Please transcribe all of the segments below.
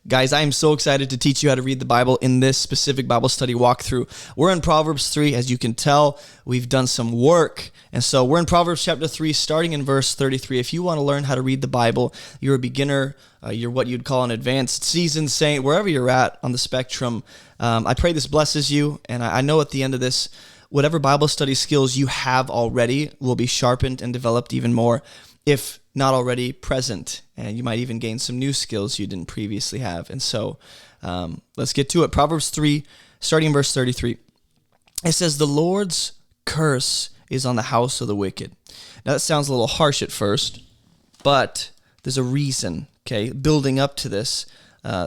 Guys, I am so excited to teach you how to read the Bible in this specific Bible study walkthrough. We're in Proverbs 3. As you can tell, we've done some work. And so we're in Proverbs chapter 3, starting in verse 33. If you want to learn how to read the Bible, you're a beginner, you're what you'd call an advanced seasoned saint, wherever you're at on the spectrum, I pray this blesses you. And I know at the end of this, whatever Bible study skills you have already will be sharpened and developed even more, if not already present, and you might even gain some new skills you didn't previously have. And so let's get to it. Proverbs 3, starting in verse 33. It says, "The Lord's curse is on the house of the wicked." Now that sounds a little harsh at first, but there's a reason, okay, building up to this.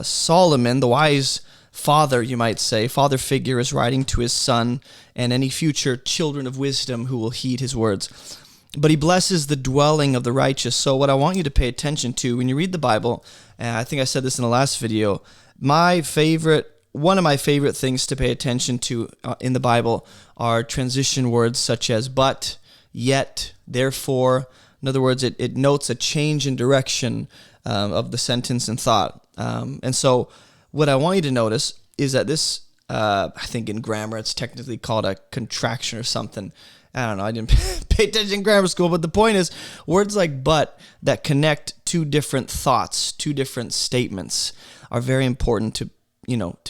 Solomon, the wise father, you might say, father figure, is writing to his son and any future children of wisdom who will heed his words. But he blesses the dwelling of the righteous. So what I want you to pay attention to when you read the Bible, and I think I said this in the last video, one of my favorite things to pay attention to in the Bible are transition words such as but, yet, therefore. In other words, it notes a change in direction of the sentence and thought. And so what I want you to notice is that this, I think in grammar it's technically called a contraction or something. I don't know, I didn't pay attention in grammar school, but the point is, words like but that connect two different thoughts, two different statements are very important to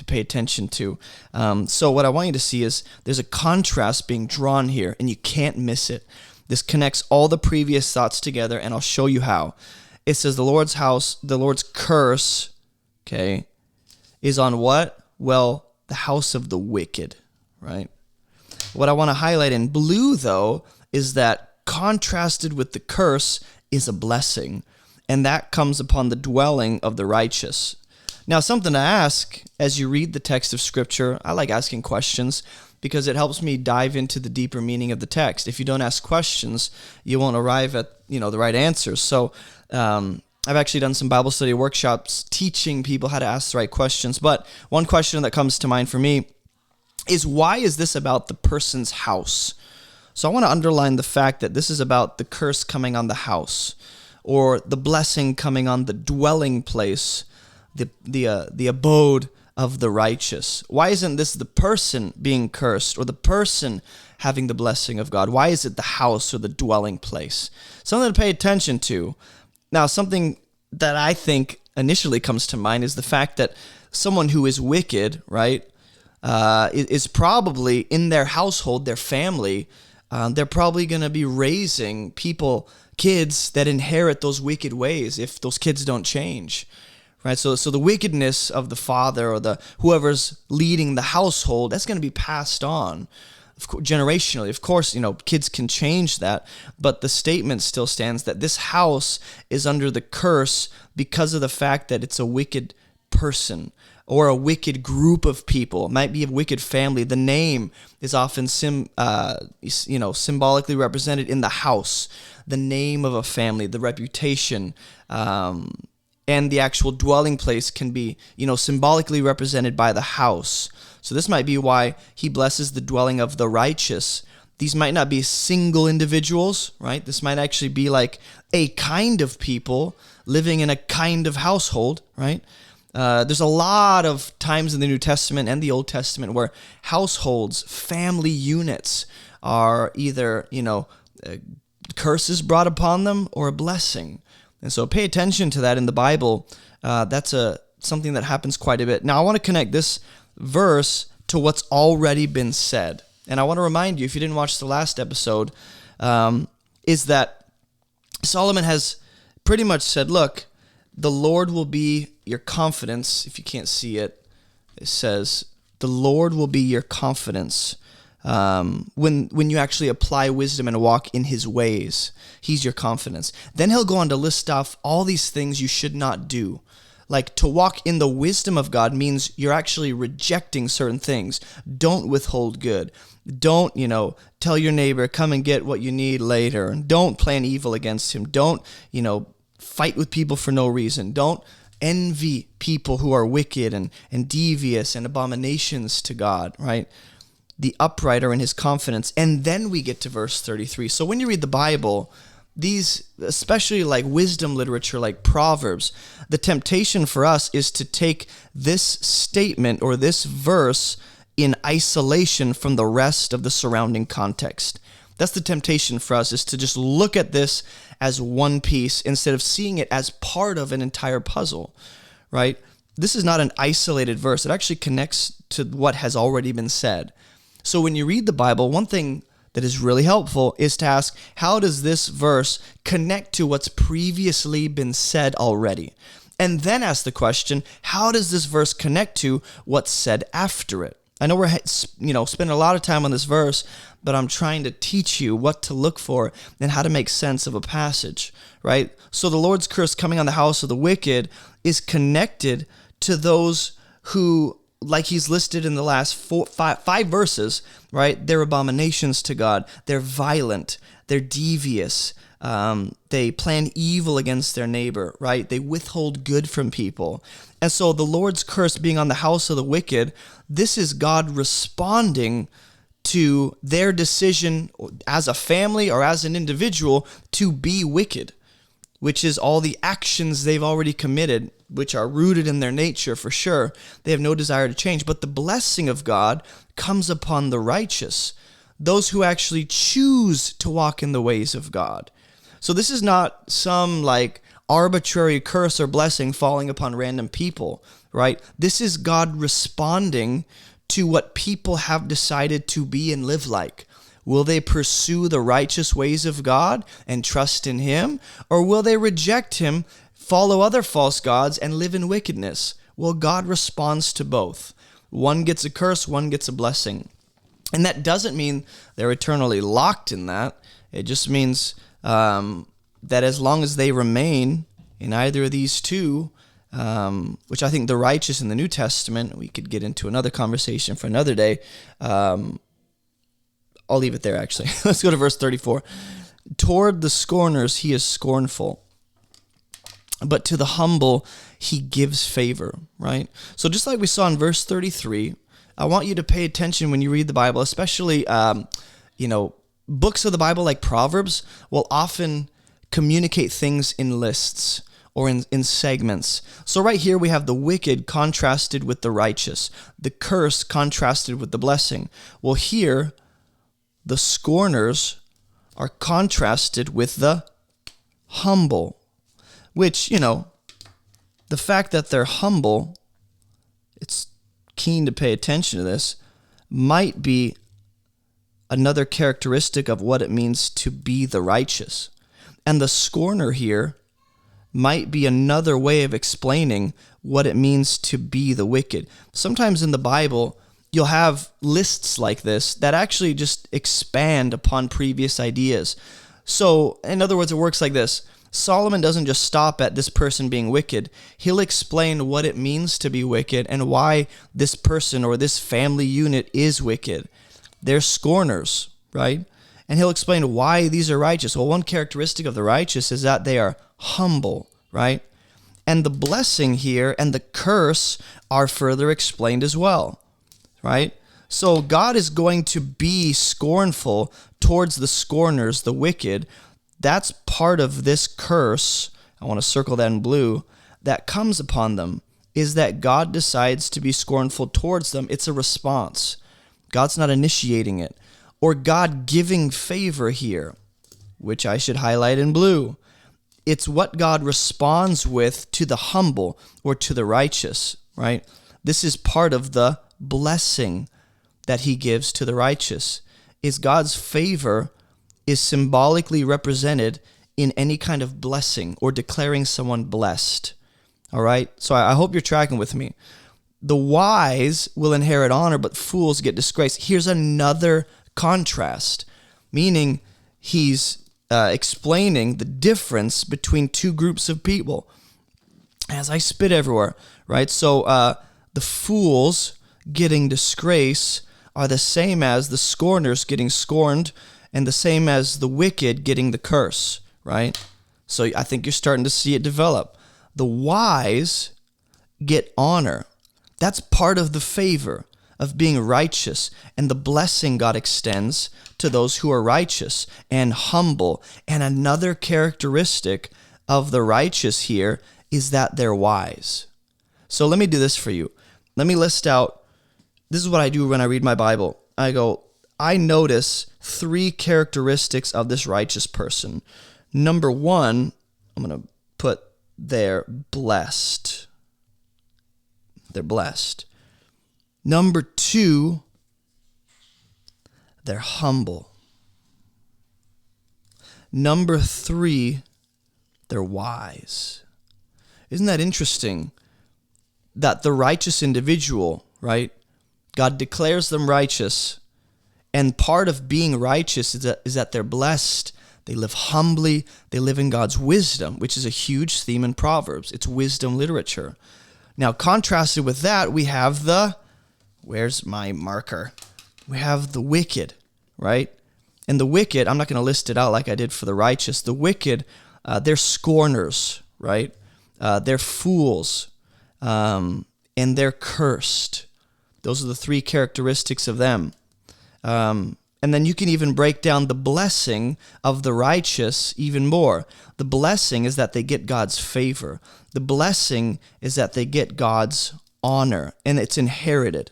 pay attention to. So what I want you to see is there's a contrast being drawn here, and you can't miss it. This connects all the previous thoughts together, and I'll show you how. It says the Lord's curse, okay, is on what? Well, the house of the wicked, right? What I want to highlight in blue, though, is that contrasted with the curse is a blessing, and that comes upon the dwelling of the righteous. Now, something to ask as you read the text of Scripture, I like asking questions because it helps me dive into the deeper meaning of the text. If you don't ask questions, you won't arrive at the right answers. So I've actually done some Bible study workshops teaching people how to ask the right questions, but one question that comes to mind for me is, why is this about the person's house? So I want to underline the fact that this is about the curse coming on the house, or the blessing coming on the dwelling place, the abode of the righteous. Why isn't this the person being cursed, or the person having the blessing of God? Why is it the house or the dwelling place? Something to pay attention to. Now, something that I think initially comes to mind is the fact that someone who is wicked, right, is probably in their household, their family, they're probably going to be raising kids that inherit those wicked ways if those kids don't change, right? So the wickedness of the father or whoever's leading the household, that's going to be passed on generationally. Of course, kids can change that, but the statement still stands that this house is under the curse because of the fact that it's a wicked person or a wicked group of people. It might be a wicked family. The name is often symbolically represented in the house, the name of a family, the reputation, and the actual dwelling place can be, symbolically represented by the house. So this might be why he blesses the dwelling of the righteous. These might not be single individuals, right? This might actually be like a kind of people living in a kind of household, right? There's a lot of times in the New Testament and the Old Testament where households, family units are either, curses brought upon them or a blessing. And so pay attention to that in the Bible. That's something that happens quite a bit. Now, I want to connect this verse to what's already been said. And I want to remind you, if you didn't watch the last episode, is that Solomon has pretty much said, look, the Lord will be your confidence. If you can't see it, it says, the Lord will be your confidence when you actually apply wisdom and walk in his ways. He's your confidence. Then he'll go on to list off all these things you should not do. Like, to walk in the wisdom of God means you're actually rejecting certain things. Don't withhold good. Don't, tell your neighbor, come and get what you need later. Don't plan evil against him. Don't, fight with people for no reason. Don't envy people who are wicked and devious and abominations to God, right? The upright are in his confidence. And then we get to verse 33. So when you read the Bible, these, especially like wisdom literature, like Proverbs, the temptation for us is to take this statement or this verse in isolation from the rest of the surrounding context. That's the temptation for us, is to just look at this as one piece instead of seeing it as part of an entire puzzle, right? This is not an isolated verse. It actually connects to what has already been said. So when you read the Bible, one thing that is really helpful is to ask, how does this verse connect to what's previously been said already? And then ask the question, how does this verse connect to what's said after it? I know we're spending a lot of time on this verse, but I'm trying to teach you what to look for and how to make sense of a passage, right? So the Lord's curse coming on the house of the wicked is connected to those who, like he's listed in the last five verses, right? They're abominations to God. They're violent. They're devious. They plan evil against their neighbor, right? They withhold good from people. And so the Lord's curse being on the house of the wicked, this is God responding to their decision as a family or as an individual to be wicked, which is all the actions they've already committed, which are rooted in their nature for sure. They have no desire to change. But the blessing of God comes upon the righteous, those who actually choose to walk in the ways of God. So this is not some like arbitrary curse or blessing falling upon random people, right? This is God responding to what people have decided to be and live like. Will they pursue the righteous ways of God and trust in Him? Or will they reject Him, follow other false gods, and live in wickedness? Well, God responds to both. One gets a curse, one gets a blessing. And that doesn't mean they're eternally locked in that. It just means that as long as they remain in either of these two, which I think the righteous in the New Testament, we could get into another conversation for another day. I'll leave it there, actually. Let's go to verse 34. Toward the scorners he is scornful, but to the humble he gives favor, right? So just like we saw in verse 33, I want you to pay attention when you read the Bible, especially, books of the Bible like Proverbs will often communicate things in lists or in segments. So right here we have the wicked contrasted with the righteous, the curse contrasted with the blessing. Well, here the scorners are contrasted with the humble, which, the fact that they're humble, it's keen to pay attention to this, might be another characteristic of what it means to be the righteous. And the scorner here might be another way of explaining what it means to be the wicked. Sometimes in the Bible, you'll have lists like this that actually just expand upon previous ideas. So, in other words, it works like this. Solomon doesn't just stop at this person being wicked. He'll explain what it means to be wicked and why this person or this family unit is wicked. They're scorners, right? And he'll explain why these are righteous. Well, one characteristic of the righteous is that they are humble, right? And the blessing here and the curse are further explained as well, right? So God is going to be scornful towards the scorners, the wicked. That's part of this curse, I want to circle that in blue, that comes upon them, is that God decides to be scornful towards them. It's a response. God's not initiating it. Or God giving favor here, which I should highlight in blue. It's what God responds with to the humble or to the righteous, right? This is part of the blessing that he gives to the righteous. Is God's favor is symbolically represented in any kind of blessing or declaring someone blessed. All right? So I hope you're tracking with me. The wise will inherit honor, but fools get disgrace. Here's another contrast, meaning he's explaining the difference between two groups of people. As I spit everywhere, right? So the fools getting disgrace are the same as the scorners getting scorned, and the same as the wicked getting the curse, right? So I think you're starting to see it develop. The wise get honor. That's part of the favor. of being righteous and the blessing God extends to those who are righteous and humble. And another characteristic of the righteous here is that they're wise. So let me do this for you. Let me list out, this is what I do when I read my Bible. I notice 3 characteristics of this righteous person. Number 1, I'm going to put they're blessed. They're blessed. Number 2, they're humble. Number 3, they're wise. Isn't that interesting? That the righteous individual, right? God declares them righteous. And part of being righteous is that they're blessed. They live humbly. They live in God's wisdom, which is a huge theme in Proverbs. It's wisdom literature. Now, contrasted with that, we have where's my marker? We have the wicked, right? And the wicked, I'm not going to list it out like I did for the righteous. The wicked, they're scorners, right? They're fools, and they're cursed. Those are the 3 characteristics of them. And then you can even break down the blessing of the righteous even more. The blessing is that they get God's favor. The blessing is that they get God's honor, and it's inherited.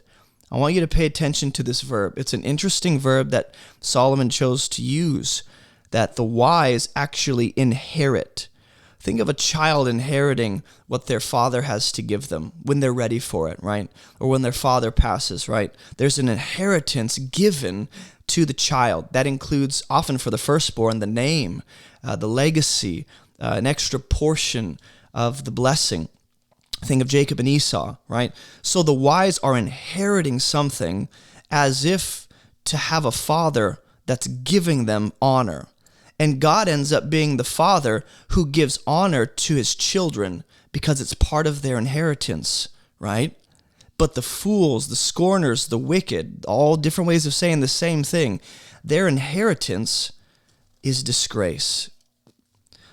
I want you to pay attention to this verb. It's an interesting verb that Solomon chose to use, that the wise actually inherit. Think of a child inheriting what their father has to give them when they're ready for it, right? Or when their father passes, right? There's an inheritance given to the child. That includes, often for the firstborn, the name, the legacy, an extra portion of the blessing. Think of Jacob and Esau, right? So the wise are inheriting something as if to have a father that's giving them honor. And God ends up being the father who gives honor to his children because it's part of their inheritance, right? But the fools, the scorners, the wicked, all different ways of saying the same thing, their inheritance is disgrace.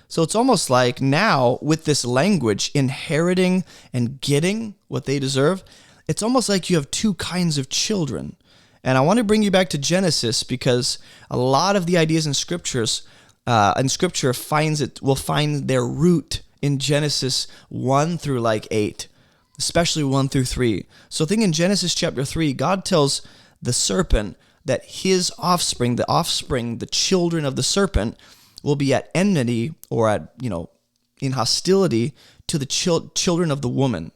So it's almost like now with this language, inheriting and getting what they deserve, it's almost like you have 2 kinds of children. And I want to bring you back to Genesis because a lot of the ideas in Scripture will find their root in Genesis 1 through 8, especially 1 through 3. So think in Genesis chapter 3, God tells the serpent that his offspring, the children of the serpent, will be at enmity or in hostility to the children of the woman,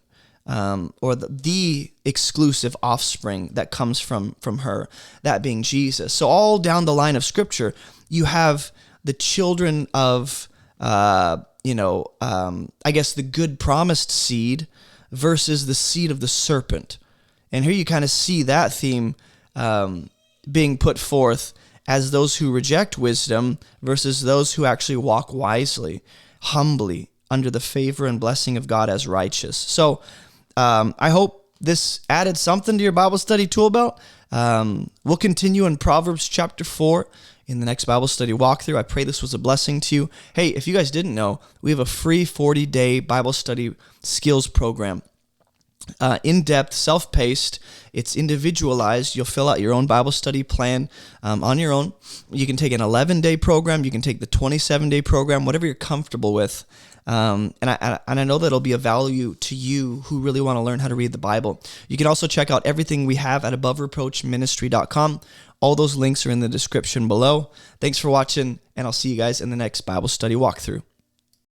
or the exclusive offspring that comes from her, that being Jesus. So all down the line of Scripture, you have the children of, I guess the good promised seed versus the seed of the serpent. And here you kind of see that theme being put forth as those who reject wisdom versus those who actually walk wisely, humbly, under the favor and blessing of God as righteous. So I hope this added something to your Bible study tool belt. We'll continue in Proverbs chapter 4 in the next Bible study walkthrough. I pray this was a blessing to you. Hey, if you guys didn't know, we have a free 40-day Bible study skills program. In-depth, self-paced. It's individualized. You'll fill out your own Bible study plan on your own. You can take an 11-day program. You can take the 27-day program, whatever you're comfortable with. And I know that it'll be of value to you who really want to learn how to read the Bible. You can also check out everything we have at abovereproachministry.com. All those links are in the description below. Thanks for watching, and I'll see you guys in the next Bible study walkthrough.